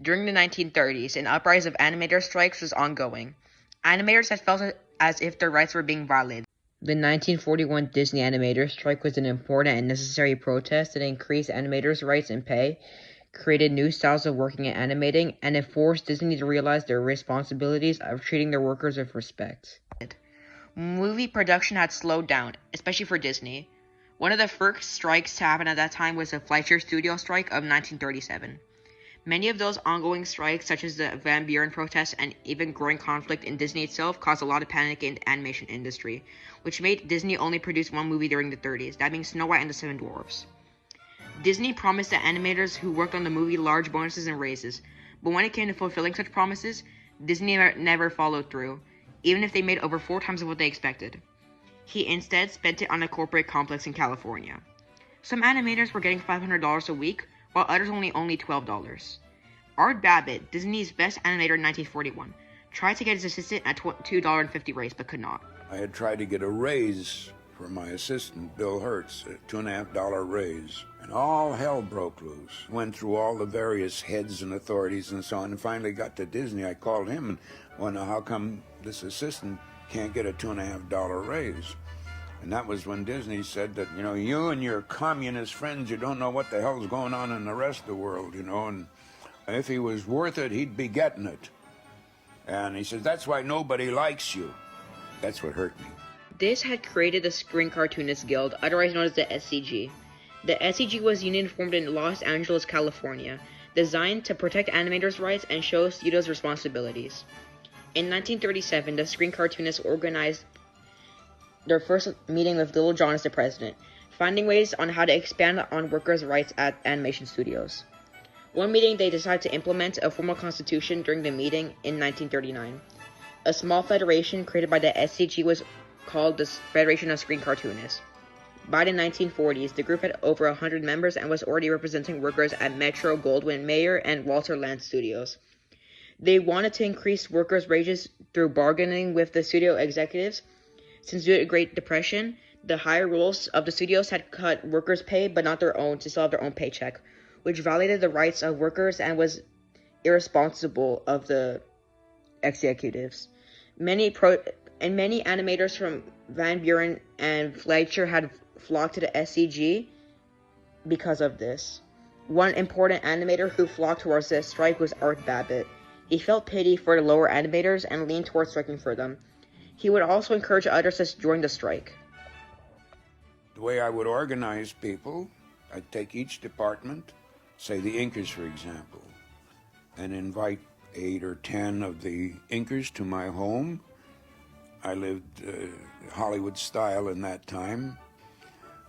During the 1930s, an uprising of animator strikes was ongoing. Animators had felt as if their rights were being violated. The 1941 Disney animator strike was an important and necessary protest that increased animators' rights and pay, created new styles of working and animating, and it forced Disney to realize their responsibilities of treating their workers with respect. Movie production had slowed down, especially for Disney. One of the first strikes to happen at that time was the Fleischer Studio strike of 1937. Many of those ongoing strikes, such as the Van Buren protests and even growing conflict in Disney itself, caused a lot of panic in the animation industry, which made Disney only produce one movie during the 30s, that being Snow White and the Seven Dwarfs. Disney promised the animators who worked on the movie large bonuses and raises, but when it came to fulfilling such promises, Disney never followed through, even if they made over 4 times of what they expected. He instead spent it on a corporate complex in California. Some animators were getting $500 a week, while others only $12. Art Babbitt, Disney's best animator in 1941, tried to get his assistant at $2.50 raise, but could not. I had tried to get a raise for my assistant, Bill Hertz, a $2.50 raise, and all hell broke loose. Went through all the various heads and authorities and so on, and finally got to Disney. I called him and wondered how come this assistant can't get a $2.50 raise. And that was when Disney said that, you and your communist friends, you don't know what the hell's going on in the rest of the world, and if he was worth it, he'd be getting it. And he says, that's why nobody likes you. That's what hurt me. This had created the Screen Cartoonists Guild, otherwise known as the SCG. The SCG was a union formed in Los Angeles, California, designed to protect animators' rights and show studios' responsibilities. In 1937, the Screen Cartoonists organized their first meeting with Little John as the president, finding ways on how to expand on workers' rights at animation studios. One meeting, they decided to implement a formal constitution during the meeting in 1939. A small federation created by the SCG was called the Federation of Screen Cartoonists. By the 1940s, the group had over 100 members and was already representing workers at Metro Goldwyn Mayer and Walter Lantz Studios. They wanted to increase workers' wages through bargaining with the studio executives. Since due to the Great Depression, the higher rules of the studios had cut workers' pay, but not their own, to still have their own paycheck, which violated the rights of workers and was irresponsible of the executives. Many animators from Van Buren and Fleischer had flocked to the SCG because of this. One important animator who flocked towards this strike was Art Babbitt. He felt pity for the lower animators and leaned towards striking for them. He would also encourage others to join the strike. The way I would organize people, I'd take each department, say the inkers, for example, and invite 8 or 10 of the inkers to my home. I lived Hollywood style in that time,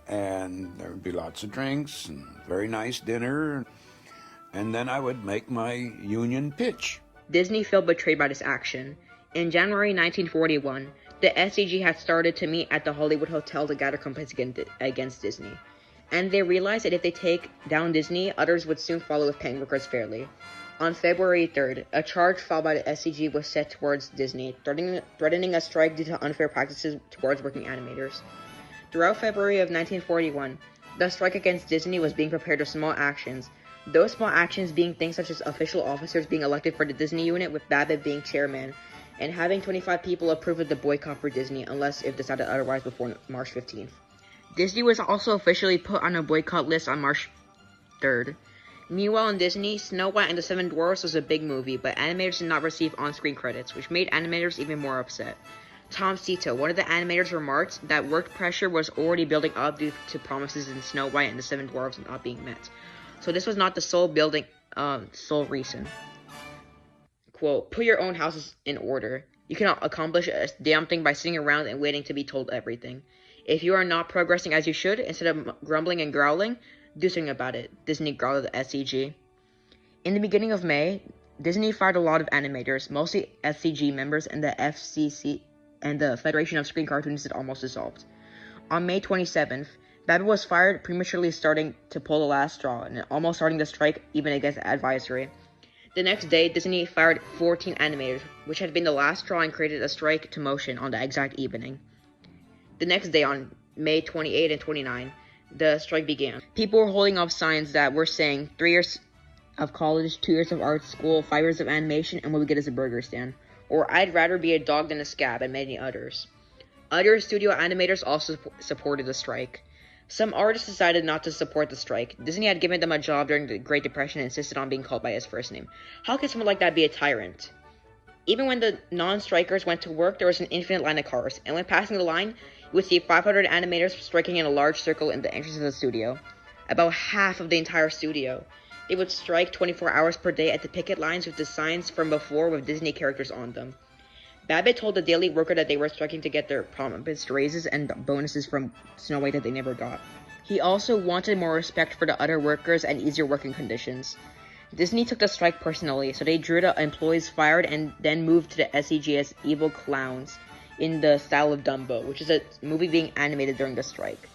and there would be lots of drinks and very nice dinner, and then I would make my union pitch. Disney felt betrayed by this action. In January 1941, the SCG had started to meet at the Hollywood Hotel to gather complaints against Disney, and they realized that if they take down Disney, others would soon follow with paying workers fairly. On February 3rd, a charge filed by the SCG was set towards Disney, threatening a strike due to unfair practices towards working animators. Throughout February of 1941, the strike against Disney was being prepared with small actions, those small actions being things such as official officers being elected for the Disney unit, with Babbitt being chairman, and having 25 people approve of the boycott for Disney unless if decided otherwise before March 15th. Disney was also officially put on a boycott list on March 3rd. Meanwhile in Disney, Snow White and the Seven Dwarfs was a big movie, but animators did not receive on-screen credits, which made animators even more upset. Tom Cito, one of the animators, remarked that work pressure was already building up due to promises in Snow White and the Seven Dwarfs not being met. So this was not the sole reason. Quote, put your own houses in order. You cannot accomplish a damn thing by sitting around and waiting to be told everything. If you are not progressing as you should, instead of grumbling and growling, do something about it, Disney growled at the SCG. In the beginning of May, Disney fired a lot of animators, mostly SCG members, and the FCC and the Federation of Screen Cartoonists had almost dissolved. On May 27th, Babbitt was fired, prematurely starting to pull the last straw, and almost starting the strike even against advisory. The next day, Disney fired 14 animators, which had been the last straw and created a strike to motion on the exact evening. The next day, on May 28 and 29, the strike began. People were holding up signs that were saying 3 years of college, 2 years of art school, 5 years of animation, and what we get is a burger stand. Or I'd rather be a dog than a scab, and many others. Other studio animators also supported the strike. Some artists decided not to support the strike. Disney had given them a job during the Great Depression and insisted on being called by his first name. How could someone like that be a tyrant? Even when the non-strikers went to work, there was an infinite line of cars, and when passing the line, you would see 500 animators striking in a large circle in the entrance of the studio. About half of the entire studio. They would strike 24 hours per day at the picket lines with the signs from before with Disney characters on them. Babbitt told the Daily Worker that they were striking to get their promised raises and bonuses from Snow White that they never got. He also wanted more respect for the other workers and easier working conditions. Disney took the strike personally, so they drew the employees fired and then moved to the SEG as evil clowns in the style of Dumbo, which is a movie being animated during the strike.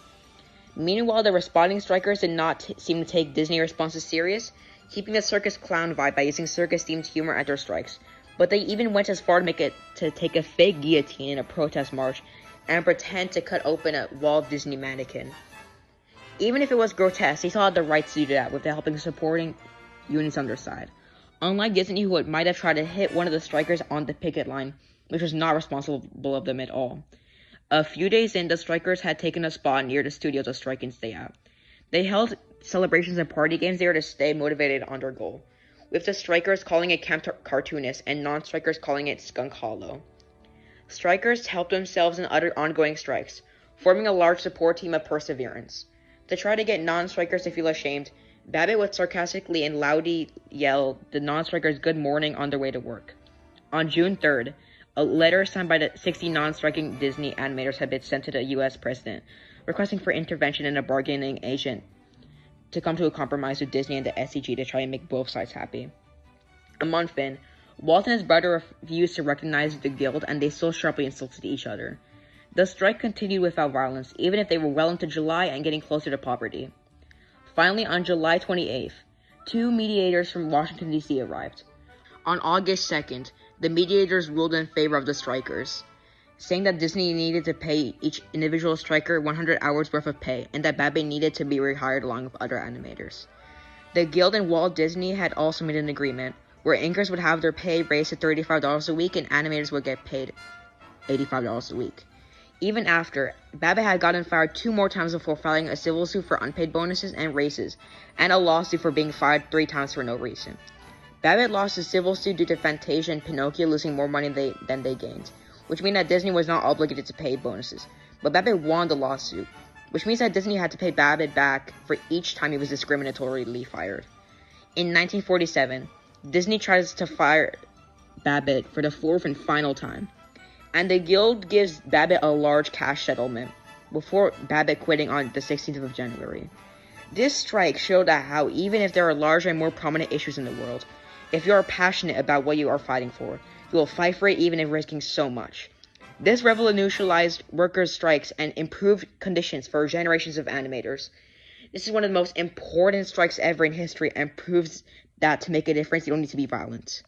Meanwhile, the responding strikers did not seem to take Disney responses serious, keeping the circus clown vibe by using circus-themed humor at their strikes. But they even went as far to take a fake guillotine in a protest march and pretend to cut open a Walt Disney mannequin. Even if it was grotesque, they still had the right to do that with the helping supporting unions on their side. Unlike Disney, who might have tried to hit one of the strikers on the picket line, which was not responsible of them at all. A few days in, the strikers had taken a spot near the studio to strike and stay out. They held celebrations and party games there to stay motivated on their goal, with the strikers calling it Camp Cartoonist and non-strikers calling it Skunk Hollow. Strikers helped themselves in other ongoing strikes, forming a large support team of perseverance. To try to get non-strikers to feel ashamed, Babbitt would sarcastically and loudly yell the non-strikers good morning on their way to work. On June 3rd, a letter signed by the 60 non-striking Disney animators had been sent to the U.S. president, requesting for intervention in a bargaining agent to come to a compromise with Disney and the SEG to try and make both sides happy. A month in, Walt and his brother refused to recognize the guild, and they still sharply insulted each other. The strike continued without violence, even if they were well into July and getting closer to poverty. Finally, on July 28th, 2 mediators from Washington, D.C. arrived. On August 2nd, the mediators ruled in favor of the strikers, saying that Disney needed to pay each individual striker 100 hours worth of pay, and that Babbitt needed to be rehired along with other animators. The Guild and Walt Disney had also made an agreement, where anchors would have their pay raised to $35 a week and animators would get paid $85 a week. Even after, Babbitt had gotten fired 2 more times before filing a civil suit for unpaid bonuses and raises, and a lawsuit for being fired 3 times for no reason. Babbitt lost his civil suit due to Fantasia and Pinocchio losing more money than they gained, which means that Disney was not obligated to pay bonuses. But Babbitt won the lawsuit, which means that Disney had to pay Babbitt back for each time he was discriminatorily fired. In 1947, Disney tries to fire Babbitt for the 4th and final time, and the Guild gives Babbitt a large cash settlement before Babbitt quitting on the 16th of January. This strike showed how even if there are larger and more prominent issues in the world, if you are passionate about what you are fighting for, you will fight for it even if risking so much. This revolutionized workers' strikes and improved conditions for generations of animators. This is one of the most important strikes ever in history and proves that to make a difference, you don't need to be violent.